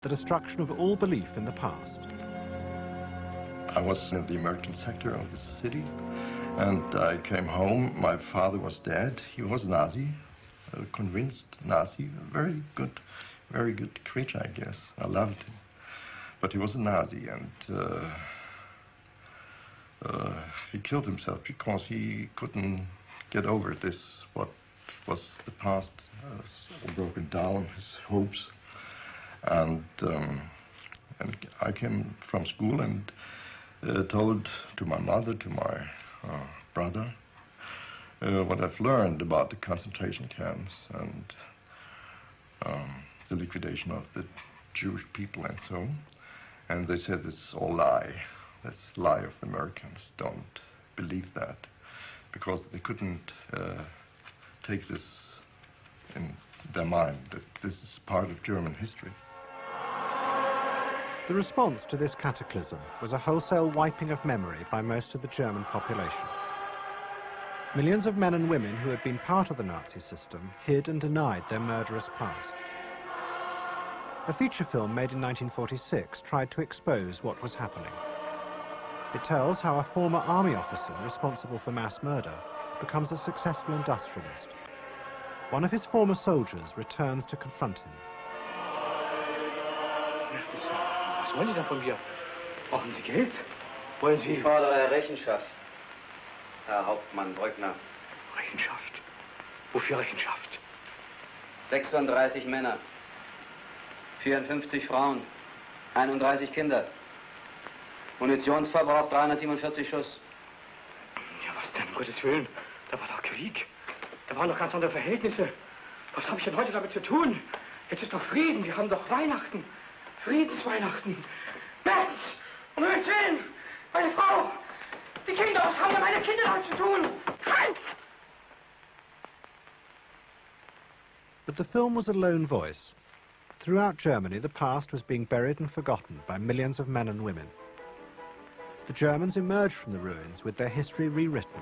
the destruction of all belief in the past. I was in the American sector of the city, and I came home. My father was dead. He was Nazi, a convinced Nazi, a very good creature, I guess. I loved him. But he was a Nazi, and he killed himself because he couldn't get over this, what was the past, all broken down, his hopes. And I came from school and told to my mother, to my brother, what I've learned about the concentration camps and the liquidation of the Jewish people and so on. And they said it's all lie. That's a lie of Americans. Don't believe that. Because they couldn't take this in their mind, that this is part of German history. The response to this cataclysm was a wholesale wiping of memory by most of the German population. Millions of men and women who had been part of the Nazi system hid and denied their murderous past. A feature film made in 1946 tried to expose what was happening. It tells how a former army officer responsible for mass murder becomes a successful industrialist. One of his former soldiers returns to confront him. Was wollen Sie da von mir? Brauchen Sie Geld? Wollen Sie... Ich fordere Rechenschaft, Herr Hauptmann Brückner. Rechenschaft? Wofür Rechenschaft? 36 Männer, 54 Frauen, 31 Kinder. Munitionsverbrauch 347 Schuss. Ja, was denn, um Gottes Willen? Da war doch Krieg. Da waren doch ganz andere Verhältnisse. Was habe ich denn heute damit zu tun? Jetzt ist doch Frieden, wir haben doch Weihnachten. Friedensweihnachten. März! Um Himmels Willen! Meine Frau! Die Kinder! Was haben denn meine Kinder damit zu tun? Halt! But the film was a lone voice. Throughout Germany, the past was being buried and forgotten by millions of men and women. The Germans emerged from the ruins with their history rewritten.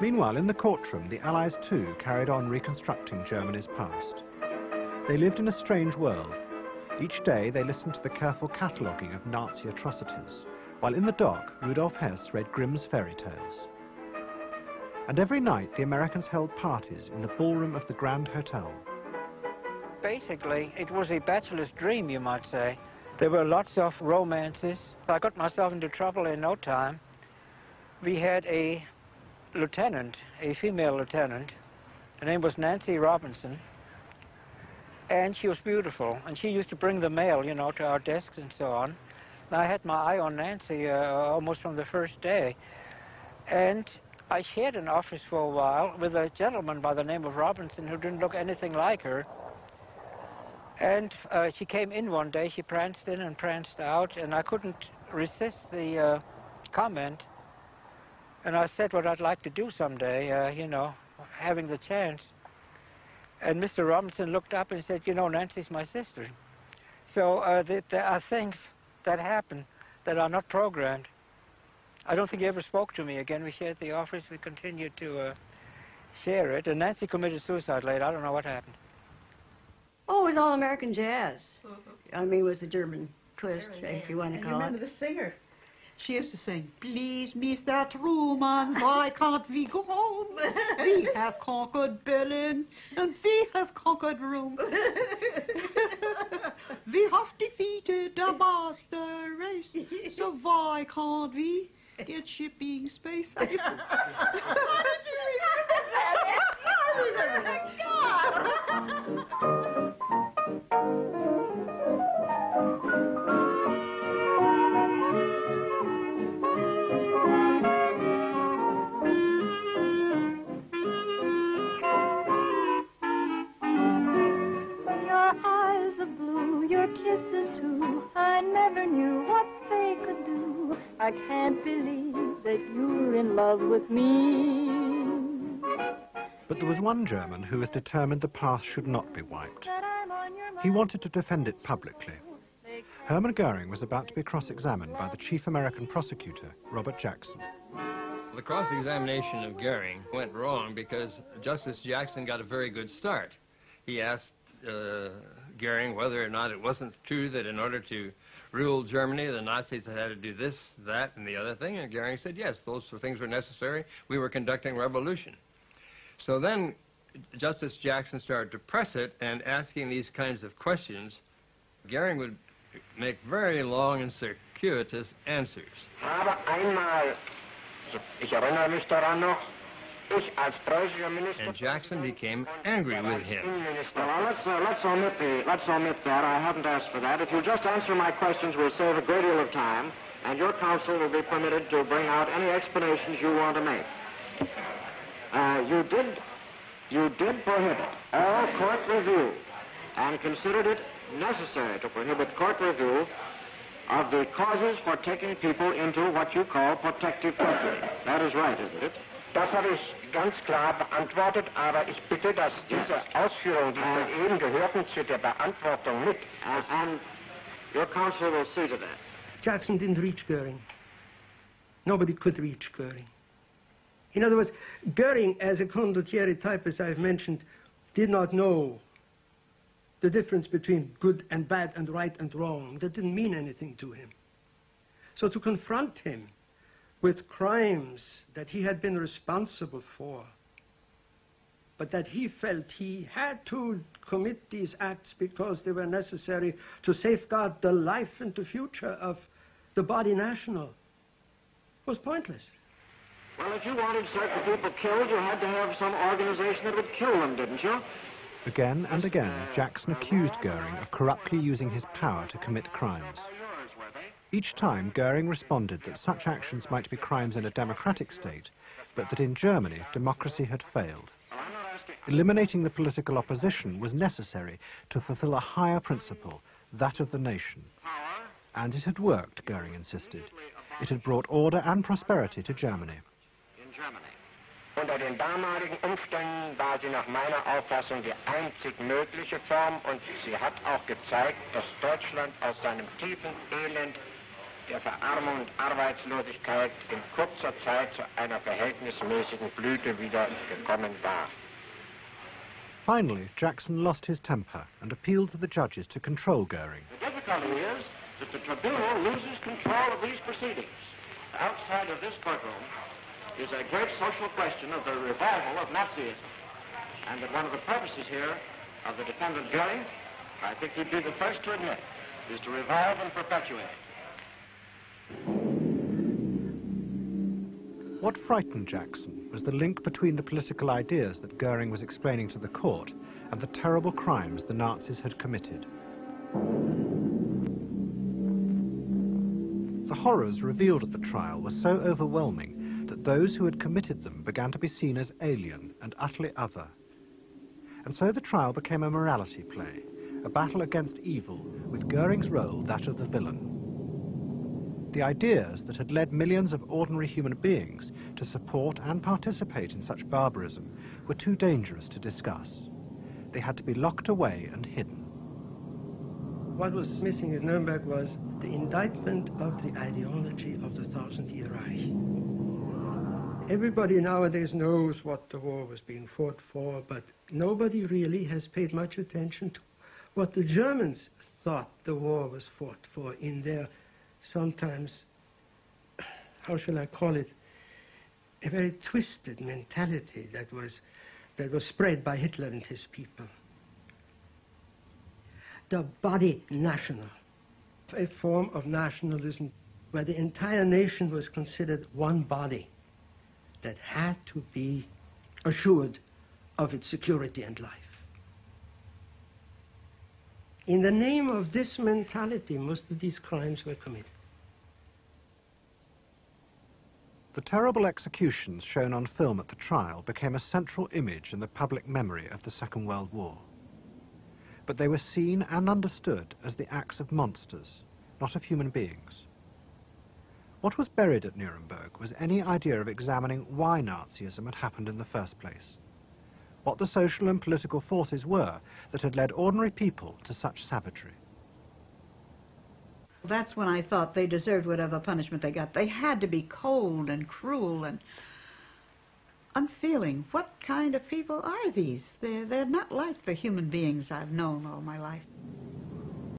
Meanwhile, in the courtroom, the Allies too carried on reconstructing Germany's past. They lived in a strange world. Each day they listened to the careful cataloguing of Nazi atrocities, while in the dock Rudolf Hess read Grimm's fairy tales. And every night the Americans held parties in the ballroom of the Grand Hotel. Basically, it was a bachelor's dream, you might say. There were lots of romances. I got myself into trouble in no time. We had a lieutenant, a female lieutenant. Her name was Nancy Robinson. And she was beautiful, and she used to bring the mail, you know, to our desks and so on. And I had my eye on Nancy almost from the first day. And I shared an office for a while with a gentleman by the name of Robinson who didn't look anything like her. And she came in one day, she pranced in and pranced out, and I couldn't resist the comment. And I said what I'd like to do someday, you know, having the chance. And Mr. Robinson looked up and said, you know, Nancy's my sister. So there are things that happen that are not programmed. I don't think he ever spoke to me again. We shared the office, we continued to share it. And Nancy committed suicide later. I don't know what happened. Oh, it was all American jazz. I mean, it was a German twist, if you want to call it. I remember the singer. She used to sing, "Please, Mr. Truman, why can't we go home? We have conquered Berlin and we have conquered Rome. We have defeated the master race, so why can't we get shipping space?" How did you remember that? I remember that. Kisses too, I never knew what they could do. I can't believe that you're in love with me. But there was one German who was determined the past should not be wiped. He wanted to defend it publicly. Hermann Goering was about to be cross-examined by the chief American prosecutor, Robert Jackson. The cross-examination of Goering went wrong because Justice Jackson got a very good start. He asked Goering whether or not it wasn't true that in order to rule Germany, the Nazis had to do this, that, and the other thing. And Goering said, yes, those things were necessary. We were conducting revolution. So then Justice Jackson started to press it, and asking these kinds of questions, Goering would make very long and circuitous answers. Aber einmal, ich erinnere mich daran noch, ich als preußischer Minister... And Jackson became angry with him. Well, let's omit that. I haven't asked for that. If you'll just answer my questions, we'll save a great deal of time, and your counsel will be permitted to bring out any explanations you want to make. You did prohibit all court review and considered it necessary to prohibit court review of the causes for taking people into what you call protective custody. That is right, isn't it? Das habe ich ganz klar beantwortet, aber ich bitte, dass diese Ausführungen, die soeben gehörten, zu der Beantwortung mit. And your counsel will see to that. Jackson didn't reach Goering. Nobody could reach Goering. In other words, Goering, as a condottieri type, as I've mentioned, did not know the difference between good and bad and right and wrong. That didn't mean anything to him. So to confront him with crimes that he had been responsible for, but that he felt he had to commit these acts because they were necessary to safeguard the life and the future of the body national, was pointless. Well, if you wanted certain people killed, you had to have some organization that would kill them, didn't you? Again and again, Jackson accused Goering of corruptly using his power to commit crimes. Each time, Goering responded that such actions might be crimes in a democratic state, but that in Germany, democracy had failed. Eliminating the political opposition was necessary to fulfill a higher principle, that of the nation. And it had worked, Goering insisted. It had brought order and prosperity to Germany. Unter den damaligen Umständen war sie nach meiner Auffassung die einzig mögliche Form, und sie hat auch gezeigt, dass Deutschland aus seinem tiefen Elend der Verarmung und Arbeitslosigkeit in kurzer Zeit zu einer verhältnismäßigen Blüte wieder gekommen war. Finally, Jackson lost his temper and appealed to the judges to control Goering. The difficulty is that the tribunal loses control of these proceedings. Outside of this courtroom is a great social question of the revival of Nazism. And that one of the purposes here of the defendant Goering, I think he'd be the first to admit, is to revive and perpetuate. What frightened Jackson was the link between the political ideas that Goering was explaining to the court and the terrible crimes the Nazis had committed. The horrors revealed at the trial were so overwhelming that those who had committed them began to be seen as alien and utterly other. And so the trial became a morality play, a battle against evil, with Goering's role that of the villain. The ideas that had led millions of ordinary human beings to support and participate in such barbarism were too dangerous to discuss. They had to be locked away and hidden. What was missing at Nuremberg was the indictment of the ideology of the Thousand-Year Reich. Everybody nowadays knows what the war was being fought for, but nobody really has paid much attention to what the Germans thought the war was fought for in their sometimes, how shall I call it, a very twisted mentality that was spread by Hitler and his people. The body national, a form of nationalism where the entire nation was considered one body that had to be assured of its security and life. In the name of this mentality, most of these crimes were committed. The terrible executions shown on film at the trial became a central image in the public memory of the Second World War. But they were seen and understood as the acts of monsters, not of human beings. What was buried at Nuremberg was any idea of examining why Nazism had happened in the first place, what the social and political forces were that had led ordinary people to such savagery. That's when I thought they deserved whatever punishment they got. They had to be cold and cruel and unfeeling. What kind of people are these? They're not like the human beings I've known all my life.